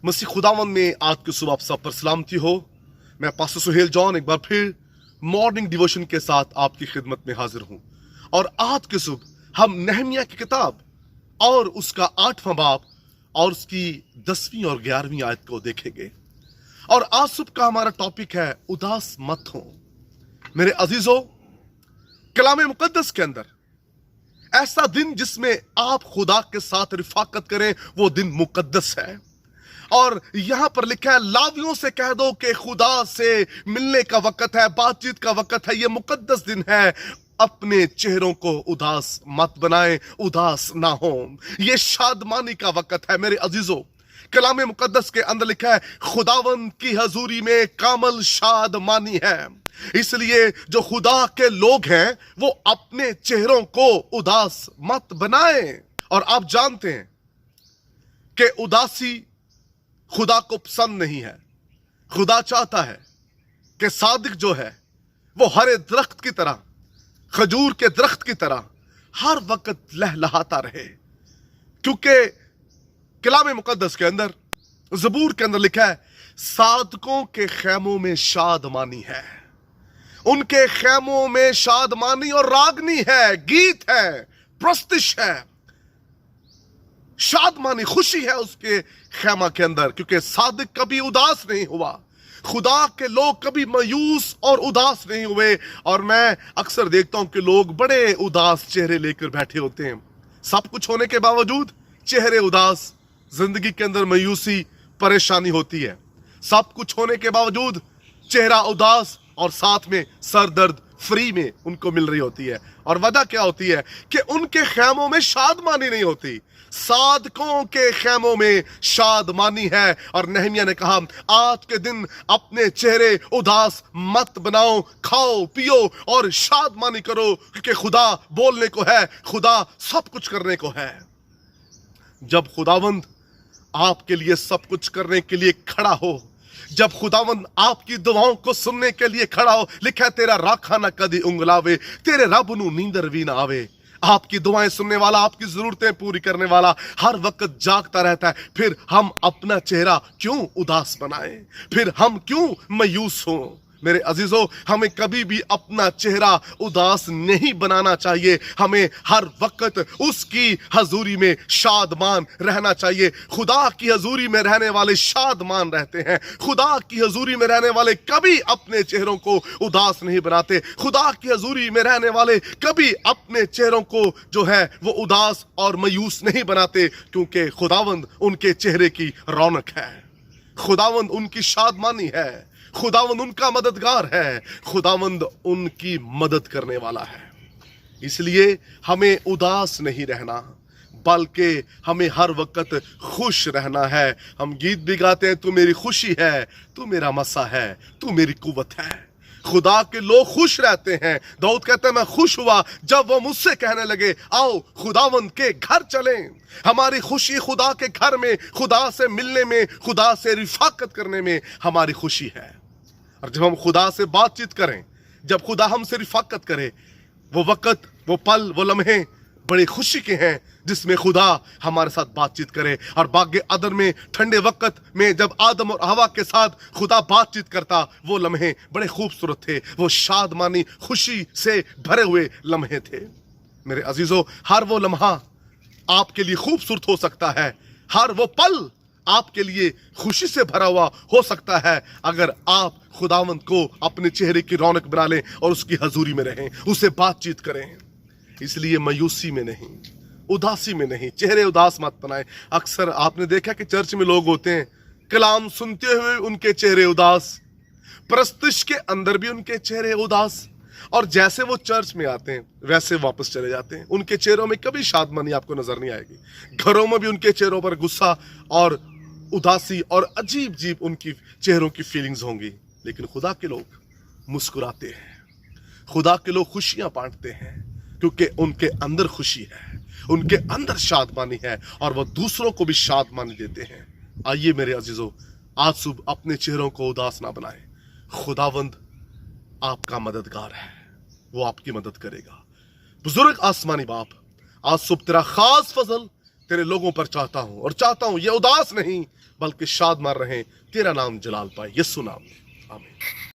मसीह खुदावन में आज की सुबह आप सब पर सलामती हो। मैं पास्टर सोहेल जॉन एक बार फिर मॉर्निंग डिवोशन के साथ आपकी खिदमत में हाजिर हूं और आज की सुबह हम नहमिया की किताब और उसका 8वां बाब और उसकी 10वीं और 11वीं आयत को देखेंगे। और आज सुबह का हमारा टॉपिक है उदास मत हो। मेरे अजीजों, कलाम मुकद्दस के अंदर ऐसा दिन जिसमें आप खुदा के साथ रिफाकत करें वो दिन मुकद्दस है। और यहां पर लिखा है, लावियों से कह दो कि खुदा से मिलने का वक्त है, बातचीत का वक्त है, ये मुकद्दस दिन है। अपने चेहरों को उदास मत बनाएं, उदास ना हो। ये शादमानी का वक्त है। मेरे अजीजों, कलाम मुकद्दस के अंदर लिखा है, खुदावन की हजूरी में कामल शादमानी है। इसलिए जो खुदा के लोग हैं वो अपने चेहरों को उदास मत बनाएं। और आप जानते हैं कि उदासी खुदा को पसंद नहीं है। खुदा चाहता है कि सादिक जो है वो हरे दरख्त की तरह, खजूर के दरख्त की तरह हर वक्त लहलहाता रहे। क्योंकि कलाम मुकद्दस के अंदर, ज़बूर के अंदर लिखा है, सादकों के खैमों में शादमानी है। उनके खैमों में शादमानी और रागनी है, गीत है, प्रस्तिश है, शादमानी, खुशी है उसके खैमा के अंदर। क्योंकि सादिक कभी उदास नहीं हुआ, खुदा के लोग कभी मायूस और उदास नहीं हुए। और मैं अक्सर देखता हूं कि लोग बड़े उदास चेहरे लेकर बैठे होते हैं। सब कुछ होने के बावजूद चेहरे उदास, जिंदगी के अंदर मायूसी, परेशानी होती है। सब कुछ होने के बावजूद चेहरा उदास और साथ में सर दर्द फ्री में उनको मिल रही होती है। और वजह क्या होती है कि उनके खैमों में शादमानी नहीं होती। सादकों के खैमों में शादमानी है। और नहमिया ने कहा, आज के दिन अपने चेहरे उदास मत बनाओ, खाओ पियो और शादमानी करो, क्योंकि खुदा बोलने को है, खुदा सब कुछ करने को है। जब खुदावंद आपके लिए सब कुछ करने के लिए खड़ा हो, जब खुदावंद आपकी दुआओं को सुनने के लिए खड़ा हो, लिखा है, तेरा राखा ना कदी उंगलावे, तेरे रब नू नींदर भी ना आवे। आपकी दुआएं सुनने वाला, आपकी जरूरतें पूरी करने वाला हर वक्त जागता रहता है। फिर हम अपना चेहरा क्यों उदास बनाएं? फिर हम क्यों मायूस हों? मेरे अजीजों, हमें कभी भी अपना चेहरा उदास नहीं बनाना चाहिए। हमें हर वक्त उसकी हजूरी में शादमान रहना चाहिए। खुदा की हजूरी में रहने वाले शादमान रहते हैं। खुदा की हजूरी में रहने वाले कभी अपने चेहरों को उदास नहीं बनाते। खुदा की हजूरी में रहने वाले कभी अपने चेहरों को जो है वो उदास और मायूस नहीं बनाते, क्योंकि खुदावंद उनके चेहरे की रौनक है, खुदावंद उनकी शादमानी है, खुदावंद उनका मददगार है, खुदावंद उनकी मदद करने वाला है। इसलिए हमें उदास नहीं रहना, बल्कि हमें हर वक्त खुश रहना है। हम गीत भी गाते हैं, तू मेरी खुशी है, तू मेरा मसा है, तू मेरी कुव्वत है। खुदा के लोग खुश रहते हैं। दाऊद कहते हैं, मैं खुश हुआ जब वो मुझसे कहने लगे, आओ खुदावंद के घर चलें। हमारी खुशी खुदा के घर में, खुदा से मिलने में, खुदा से रिफाकत करने में हमारी खुशी है। और जब हम खुदा से बातचीत करें, जब खुदा हमसे रिफाकत करे, वो वक्त, वो पल, वो लम्हे बड़ी खुशी के हैं जिसमें खुदा हमारे साथ बातचीत करे। और बागे अदन में ठंडे वक्त में जब आदम और हवा के साथ खुदा बातचीत करता, वो लम्हे बड़े खूबसूरत थे, वो शादमानी, खुशी से भरे हुए लम्हे थे। मेरे अजीजों, हर वो लम्हा आपके लिए खूबसूरत हो सकता है, हर वो पल आपके लिए खुशी से भरा हुआ हो सकता है, अगर आप खुदावंद को अपने चेहरे की रौनक बना लें और उसकी हजूरी में रहें, उससे बातचीत करें। इसलिए मायूसी में नहीं, उदासी में नहीं, चेहरे उदास मत बनाएं। अक्सर आपने देखा कि चर्च में लोग होते हैं, कलाम सुनते हुए उनके चेहरे उदास, प्रस्तिश के अंदर भी उनके चेहरे उदास, और जैसे वो चर्च में आते हैं वैसे वापस चले जाते हैं। उनके चेहरों में कभी शादमानी आपको नजर नहीं आएगी। घरों में भी उनके चेहरों पर गुस्सा और उदासी और अजीब अजीब उनकी चेहरों की फीलिंग्स होंगी। लेकिन खुदा के लोग मुस्कुराते हैं, खुदा के लोग खुशियां बांटते हैं, क्योंकि उनके अंदर खुशी है, उनके अंदर शादमानी है, और वह दूसरों को भी शादमानी देते हैं। आइए मेरे अजीजों, आज सुबह अपने चेहरों को उदास ना बनाएं। खुदावंद आपका मददगार है, वो आपकी मदद करेगा। बुजुर्ग आसमानी बाप, आज सुबह तेरा खास फजल तेरे लोगों पर चाहता हूं, और चाहता हूं ये उदास नहीं بلکہ شادمان رہیں، تیرا نام جلال پائے، یسوع نام میں، آمین۔